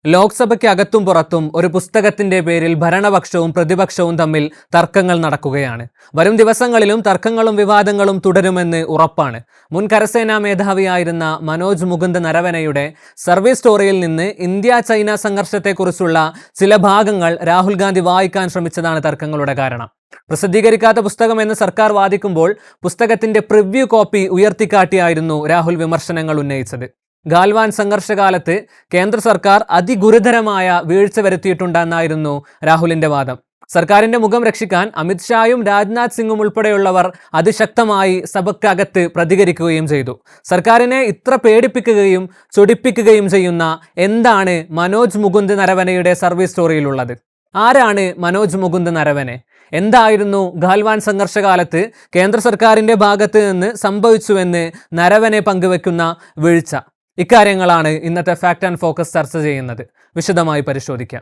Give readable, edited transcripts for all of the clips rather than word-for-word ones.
ലോക്സഭയ്ക്ക് അകത്തും പുറത്തും ഒരു പുസ്തകത്തിന്റെ പേരിൽ ഭരണപക്ഷവും പ്രതിപക്ഷവും തമ്മിൽ തർക്കങ്ങൾ നടക്കുകയാണ്. വരും ദിവസങ്ങളിലും തർക്കങ്ങളും വിവാദങ്ങളും തുടരുമെന്ന് ഉറപ്പാണ്. മുൻ കരസേനാ മേധാവിയായിരുന്ന മനോജ് മുകുന്ദ് നരവനെയുടെ സർവീസ് സ്റ്റോറിയിൽ നിന്ന് ഇന്ത്യ ചൈന സംഘർഷത്തെക്കുറിച്ചുള്ള ചില ഭാഗങ്ങൾ രാഹുൽ ഗാന്ധി വായിക്കാൻ ശ്രമിച്ചതാണ് തർക്കങ്ങളുടെ കാരണം. പ്രസിദ്ധീകരിക്കാത്ത പുസ്തകം എന്ന് സർക്കാർ വാദിക്കുമ്പോൾ പുസ്തകത്തിന്റെ പ്രിവ്യൂ കോപ്പി ഉയർത്തിക്കാട്ടിയായിരുന്നു രാഹുൽ വിമർശനങ്ങൾ ഉന്നയിച്ചത്. ഗാൽവാൻ സംഘർഷകാലത്ത് കേന്ദ്ര സർക്കാർ അതിഗുരുതരമായ വീഴ്ച വരുത്തിയിട്ടുണ്ടെന്നായിരുന്നു രാഹുലിന്റെ വാദം. സർക്കാരിന്റെ മുഖം രക്ഷിക്കാൻ അമിത്ഷായും രാജ്നാഥ് സിംഗും ഉൾപ്പെടെയുള്ളവർ അതിശക്തമായി സഭയ്ക്കകത്ത് പ്രതികരിക്കുകയും ചെയ്തു. സർക്കാരിനെ ഇത്ര പേടിപ്പിക്കുകയും ചൊടിപ്പിക്കുകയും ചെയ്യുന്ന എന്താണ് മനോജ് മുകുന്ദ് നരവനെയുടെ സർവീസ് സ്റ്റോറിയിലുള്ളത്? ആരാണ് മനോജ് മുകുന്ദ് നരവനെ? എന്തായിരുന്നു ഗാൽവാൻ സംഘർഷകാലത്ത് കേന്ദ്ര സർക്കാരിന്റെ ഭാഗത്ത് നിന്ന് സംഭവിച്ചുവെന്ന് നരവനെ പങ്കുവെക്കുന്ന വീഴ്ച? ഇക്കാര്യങ്ങളാണ് ഇന്നത്തെ ഫാക്ട് ആൻഡ് ഫോക്കസ് ചർച്ച ചെയ്യുന്നത്. വിശദമായി പരിശോധിക്കാം.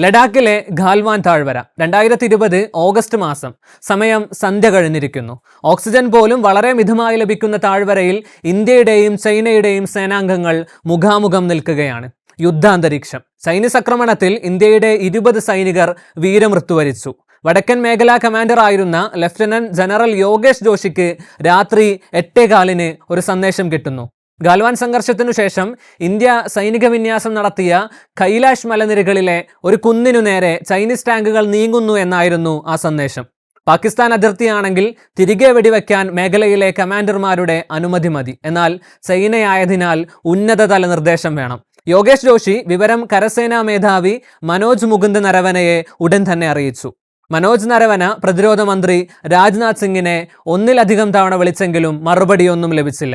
ലഡാക്കിലെ ഗാൽവാൻ താഴ്വര 2020 ഓഗസ്റ്റ് മാസം. സമയം സന്ധ്യ കഴിഞ്ഞിരിക്കുന്നു. ഓക്സിജൻ പോലും വളരെ മിതമായി ലഭിക്കുന്ന താഴ്വരയിൽ ഇന്ത്യയുടെയും ചൈനയുടെയും സേനാംഗങ്ങൾ മുഖാമുഖം നിൽക്കുകയാണ്. യുദ്ധാന്തരീക്ഷം. ചൈനീസ് ആക്രമണത്തിൽ ഇന്ത്യയുടെ 20 സൈനികർ വീരമൃത്യു വരിച്ചു. വടക്കൻ മേഖലാ കമാൻഡർ ആയിരുന്ന ലഫ്റ്റനന്റ് ജനറൽ യോഗേഷ് ജോഷിക്ക് രാത്രി 8:15 ഒരു സന്ദേശം കിട്ടുന്നു. ഗാൽവാൻ സംഘർഷത്തിനു ശേഷം ഇന്ത്യ സൈനിക വിന്യാസം നടത്തിയ കൈലാഷ് മലനിരകളിലെ ഒരു കുന്നിനു നേരെ ചൈനീസ് ടാങ്കുകൾ നീങ്ങുന്നു എന്നായിരുന്നു ആ സന്ദേശം. പാകിസ്ഥാൻ അതിർത്തിയാണെങ്കിൽ തിരികെ വെടിവെക്കാൻ മേഖലയിലെ കമാൻഡർമാരുടെ അനുമതി മതി. എന്നാൽ ചൈനയായതിനാൽ ഉന്നതതല നിർദ്ദേശം വേണം. യോഗേഷ് ജോഷി വിവരം കരസേനാ മേധാവി മനോജ് മുകുന്ദ് നരവനെയെ ഉടൻ തന്നെ അറിയിച്ചു. മനോജ് നരവന പ്രതിരോധ മന്ത്രി രാജ്നാഥ് സിംഗിനെ ഒന്നിലധികം തവണ വിളിച്ചെങ്കിലും മറുപടിയൊന്നും ലഭിച്ചില്ല.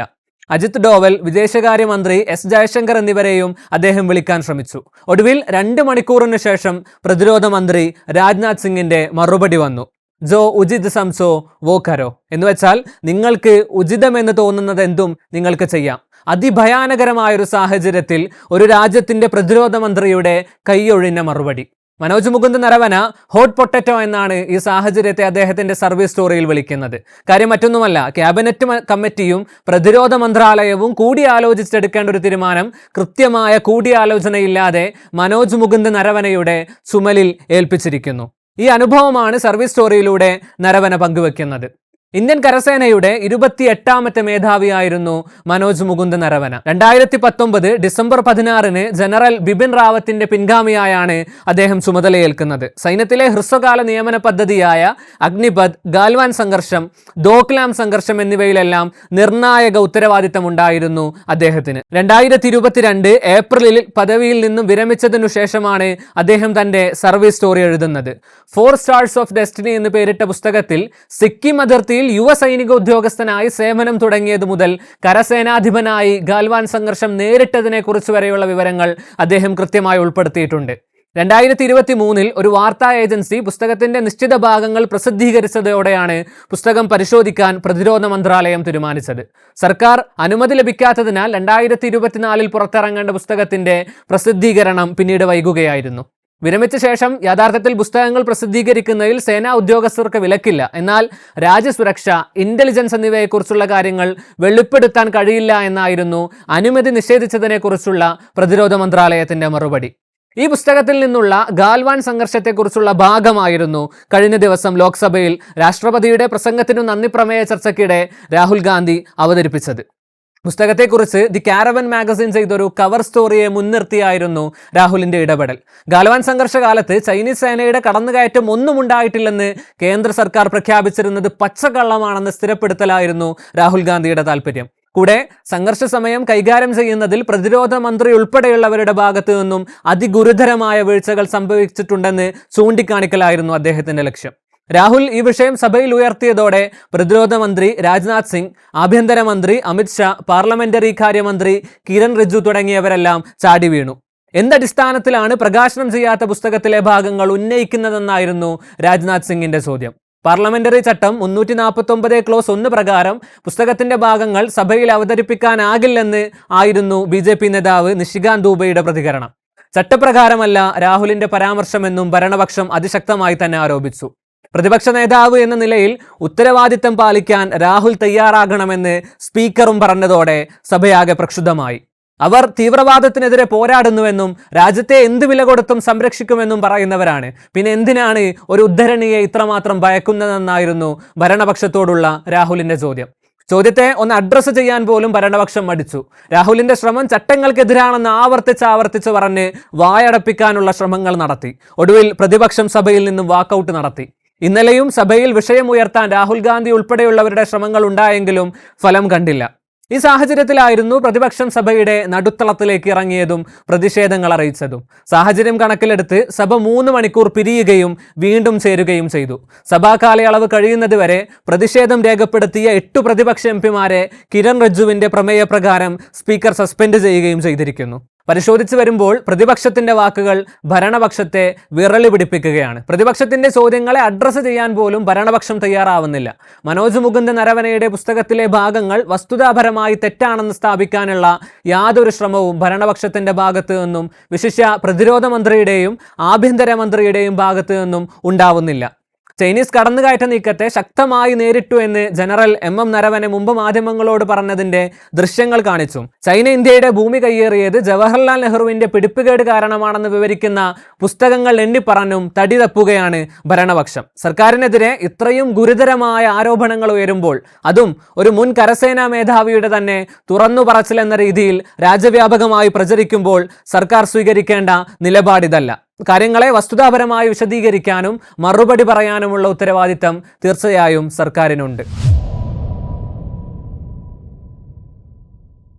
അജിത് ഡോവൽ, വിദേശകാര്യമന്ത്രി എസ് ജയശങ്കർ എന്നിവരെയും അദ്ദേഹം വിളിക്കാൻ ശ്രമിച്ചു. ഒടുവിൽ 2 മണിക്കൂറിന് ശേഷം പ്രതിരോധ മന്ത്രി രാജ്നാഥ് സിംഗിന്റെ മറുപടി വന്നു. ജോ ഉചിത് സംസോ വോ കരോ എന്ന് വെച്ചാൽ നിങ്ങൾക്ക് ഉചിതമെന്ന് തോന്നുന്നത് എന്തും നിങ്ങൾക്ക് ചെയ്യാം. അതിഭയാനകരമായൊരു സാഹചര്യത്തിൽ ഒരു രാജ്യത്തിന്റെ പ്രതിരോധ മന്ത്രിയുടെ കൈയൊഴിഞ്ഞ മറുപടി. മനോജ് മുകുന്ദ് നരവന ഹോട്ട് പൊട്ടറ്റോ എന്നാണ് ഈ സാഹചര്യത്തെ അദ്ദേഹത്തിന്റെ സർവീസ് സ്റ്റോറിയിൽ വിളിക്കുന്നത്. കാര്യം മറ്റൊന്നുമല്ല, ക്യാബിനറ്റ് കമ്മിറ്റിയും പ്രതിരോധ മന്ത്രാലയവും കൂടിയാലോചിച്ചെടുക്കേണ്ട ഒരു തീരുമാനം കൃത്യമായ കൂടിയാലോചനയില്ലാതെ മനോജ് മുകുന്ദ് നരവനയുടെ ചുമലിൽ ഏൽപ്പിച്ചിരിക്കുന്നു. ഈ അനുഭവമാണ് സർവീസ് സ്റ്റോറിയിലൂടെ നരവന പങ്കുവെക്കുന്നത്. ഇന്ത്യൻ കരസേനയുടെ 28ാമത്തെ മേധാവിയായിരുന്നു മനോജ് മുകുന്ദ് നരവന. 2019 ഡിസംബർ 16 ജനറൽ ബിപിൻ റാവത്തിന്റെ പിൻഗാമിയായാണ് അദ്ദേഹം ചുമതലയേൽക്കുന്നത്. സൈന്യത്തിലെ ഹ്രസ്വകാല നിയമന പദ്ധതിയായ അഗ്നിപഥ്, ഗാൽവാൻ സംഘർഷം, ദോക്ലാം സംഘർഷം എന്നിവയിലെല്ലാം നിർണായക ഉത്തരവാദിത്തമുണ്ടായിരുന്നു അദ്ദേഹത്തിന്. 2022 ഏപ്രിലിൽ പദവിയിൽ നിന്നും വിരമിച്ചതിനു ശേഷമാണ് അദ്ദേഹം തന്റെ സർവീസ് സ്റ്റോറി എഴുതുന്നത്. 4 സ്റ്റാർസ് ഓഫ് ഡെസ്റ്റിനി എന്ന് പേരിട്ട പുസ്തകത്തിൽ സിക്കിം അതിർത്തി യുവ സൈനിക ഉദ്യോഗസ്ഥനായി സേവനം തുടങ്ങിയത് മുതൽ കരസേനാധിപനായി ഗാൽവാൻ സംഘർഷം നേരിട്ടതിനെ കുറിച്ച് വരെയുള്ള വിവരങ്ങൾ അദ്ദേഹം കൃത്യമായി ഉൾപ്പെടുത്തിയിട്ടുണ്ട്. 2023 ഒരു വാർത്താ ഏജൻസി പുസ്തകത്തിന്റെ നിശ്ചിത ഭാഗങ്ങൾ പ്രസിദ്ധീകരിച്ചതോടെയാണ് പുസ്തകം പരിശോധിക്കാൻ പ്രതിരോധ മന്ത്രാലയം തീരുമാനിച്ചത്. സർക്കാർ അനുമതി ലഭിക്കാത്തതിനാൽ 2024 പുറത്തിറങ്ങേണ്ട പുസ്തകത്തിന്റെ പ്രസിദ്ധീകരണം പിന്നീട് വൈകുകയായിരുന്നു. വിരമിച്ച ശേഷം യഥാർത്ഥത്തിൽ പുസ്തകങ്ങൾ പ്രസിദ്ധീകരിക്കുന്നതിൽ സേനാ ഉദ്യോഗസ്ഥർക്ക് വിലക്കില്ല. എന്നാൽ രാജ്യസുരക്ഷ, ഇന്റലിജൻസ് എന്നിവയെക്കുറിച്ചുള്ള കാര്യങ്ങൾ വെളിപ്പെടുത്താൻ കഴിയില്ല എന്നായിരുന്നു അനുമതി നിഷേധിച്ചതിനെക്കുറിച്ചുള്ള പ്രതിരോധ മന്ത്രാലയത്തിന്റെ മറുപടി. ഈ പുസ്തകത്തിൽ നിന്നുള്ള ഗാൽവാൻ സംഘർഷത്തെക്കുറിച്ചുള്ള ഭാഗമായിരുന്നു കഴിഞ്ഞ ദിവസം ലോക്സഭയിൽ രാഷ്ട്രപതിയുടെ പ്രസംഗത്തിനു നന്ദി പ്രമേയ ചർച്ചയ്ക്കിടെ രാഹുൽ ഗാന്ധി അവതരിപ്പിച്ചത്. പുസ്തകത്തെക്കുറിച്ച് ദി കാരവൻ മാഗസിൻ ചെയ്തൊരു കവർ സ്റ്റോറിയെ മുൻനിർത്തിയായിരുന്നു രാഹുലിന്റെ ഇടപെടൽ. ഗാൽവാൻ സംഘർഷകാലത്ത് ചൈനീസ് സേനയുടെ കടന്നുകയറ്റം ഒന്നും ഉണ്ടായിട്ടില്ലെന്ന് കേന്ദ്ര സർക്കാർ പ്രഖ്യാപിച്ചിരുന്നത് പച്ചക്കള്ളമാണെന്ന് സ്ഥിരപ്പെടുത്തലായിരുന്നു രാഹുൽ ഗാന്ധിയുടെ താല്പര്യം. കൂടെ സംഘർഷ സമയം കൈകാര്യം ചെയ്യുന്നതിൽ പ്രതിരോധ മന്ത്രി ഉൾപ്പെടെയുള്ളവരുടെ ഭാഗത്തു നിന്നും അതിഗുരുതരമായ വീഴ്ചകൾ സംഭവിച്ചിട്ടുണ്ടെന്ന് ചൂണ്ടിക്കാണിക്കലായിരുന്നു അദ്ദേഹത്തിന്റെ ലക്ഷ്യം. രാഹുൽ ഈ വിഷയം സഭയിൽ ഉയർത്തിയതോടെ പ്രതിരോധ മന്ത്രി രാജ്നാഥ് സിംഗ്, ആഭ്യന്തരമന്ത്രി അമിത്ഷാ, പാർലമെന്ററി കാര്യമന്ത്രി കിരൺ റിജ്ജു തുടങ്ങിയവരെല്ലാം ചാടി വീണു. എന്തടിസ്ഥാനത്തിലാണ് പ്രകാശനം ചെയ്യാത്ത പുസ്തകത്തിലെ ഭാഗങ്ങൾ ഉന്നയിക്കുന്നതെന്നായിരുന്നു രാജ്നാഥ് സിംഗിന്റെ ചോദ്യം. പാർലമെന്ററി ചട്ടം 349 ക്ലോസ് 1 പ്രകാരം പുസ്തകത്തിന്റെ ഭാഗങ്ങൾ സഭയിൽ അവതരിപ്പിക്കാനാകില്ലെന്ന് ആയിരുന്നു BJP നേതാവ് നിഷികാന്ത് ദൂബെയുടെ പ്രതികരണം. ചട്ടപ്രകാരമല്ല രാഹുലിന്റെ പരാമർശമെന്നും ഭരണപക്ഷം അതിശക്തമായി തന്നെ ആരോപിച്ചു. പ്രതിപക്ഷ നേതാവ് എന്ന നിലയിൽ ഉത്തരവാദിത്തം പാലിക്കാൻ രാഹുൽ തയ്യാറാകണമെന്ന് സ്പീക്കറും പറഞ്ഞതോടെ സഭയാകെ പ്രക്ഷുബ്ധമായി. അവർ തീവ്രവാദത്തിനെതിരെ പോരാടുന്നുവെന്നും രാജ്യത്തെ എന്ത് വില കൊടുത്തും സംരക്ഷിക്കുമെന്നും പറയുന്നവരാണ്. പിന്നെ എന്തിനാണ് ഒരു ഉദ്ധരണിയെ ഇത്രമാത്രം ഭയക്കുന്നതെന്നായിരുന്നു ഭരണപക്ഷത്തോടുള്ള രാഹുലിന്റെ ചോദ്യത്തെ ഒന്ന് അഡ്രസ്സ് ചെയ്യാൻ പോലും ഭരണപക്ഷം മടിച്ചു. രാഹുലിന്റെ ശ്രമം ചട്ടങ്ങൾക്കെതിരാണെന്ന് ആവർത്തിച്ച് പറഞ്ഞ് വായടപ്പിക്കാനുള്ള ശ്രമങ്ങൾ നടത്തി. ഒടുവിൽ പ്രതിപക്ഷം സഭയിൽ നിന്നും വാക്കൌട്ട് നടത്തി. ഇന്നലെയും സഭയിൽ വിഷയമുയർത്താൻ രാഹുൽ ഗാന്ധി ഉൾപ്പെടെയുള്ളവരുടെ ശ്രമങ്ങൾ ഉണ്ടായെങ്കിലും ഫലം കണ്ടില്ല. ഈ സാഹചര്യത്തിലായിരുന്നു പ്രതിപക്ഷം സഭയുടെ നടുത്തളത്തിലേക്ക് ഇറങ്ങിയതും പ്രതിഷേധങ്ങൾ അറിയിച്ചതും. സാഹചര്യം കണക്കിലെടുത്ത് സഭ 3 മണിക്കൂർ പിരിയുകയും വീണ്ടും ചേരുകയും ചെയ്തു. സഭാ കാലയളവ് കഴിയുന്നതുവരെ പ്രതിഷേധം രേഖപ്പെടുത്തിയ 8 പ്രതിപക്ഷ എംപിമാരെ കിരൺ റിജ്ജുവിന്റെ പ്രമേയപ്രകാരം സ്പീക്കർ സസ്പെൻഡ് ചെയ്യുകയും ചെയ്തിരിക്കുന്നു. പരിശോധിച്ചു വരുമ്പോൾ പ്രതിപക്ഷത്തിന്റെ വാക്കുകൾ ഭരണപക്ഷത്തെ വിറളി പിടിപ്പിക്കുകയാണ്. പ്രതിപക്ഷത്തിന്റെ ചോദ്യങ്ങളെ അഡ്രസ്സ് ചെയ്യാൻ പോലും ഭരണപക്ഷം തയ്യാറാവുന്നില്ല. മനോജ് മുകുന്ദ നരവനയുടെ പുസ്തകത്തിലെ ഭാഗങ്ങൾ വസ്തുതാപരമായി തെറ്റാണെന്ന് സ്ഥാപിക്കാനുള്ള യാതൊരു ശ്രമവും ഭരണപക്ഷത്തിന്റെ ഭാഗത്തു നിന്നും, വിശിഷ്യ പ്രതിരോധ മന്ത്രിയുടെയും ആഭ്യന്തരമന്ത്രിയുടെയും ഭാഗത്തു നിന്നും ഉണ്ടാവുന്നില്ല. ചൈനീസ് കടന്നുകയറ്റ നീക്കത്തെ ശക്തമായി നേരിട്ടു എന്ന് ജനറൽ എം നരവനെ മുമ്പ് മാധ്യമങ്ങളോട് പറഞ്ഞതിന്റെ ദൃശ്യങ്ങൾ കാണിച്ചു. ചൈന ഇന്ത്യയുടെ ഭൂമി കയ്യേറിയത് ജവഹർലാൽ നെഹ്റുവിന്റെ പിടിപ്പുകേട് കാരണമാണെന്ന് വിവരിക്കുന്ന പുസ്തകങ്ങൾ എണ്ണിപ്പറഞ്ഞും തടി തപ്പുകയാണ് ഭരണപക്ഷം. സർക്കാരിനെതിരെ ഇത്രയും ഗുരുതരമായ ആരോപണങ്ങൾ ഉയരുമ്പോൾ, അതും ഒരു മുൻ കരസേനാ മേധാവിയുടെ തന്നെ തുറന്നു പറച്ചിലെന്ന രീതിയിൽ രാജ്യവ്യാപകമായി പ്രചരിക്കുമ്പോൾ സർക്കാർ സ്വീകരിക്കേണ്ട നിലപാടിതല്ല. കാര്യങ്ങളെ വസ്തുതാപരമായി വിശദീകരിക്കാനും മറുപടി പറയാനുമുള്ള ഉത്തരവാദിത്തം തീർച്ചയായും സർക്കാരിനുണ്ട്.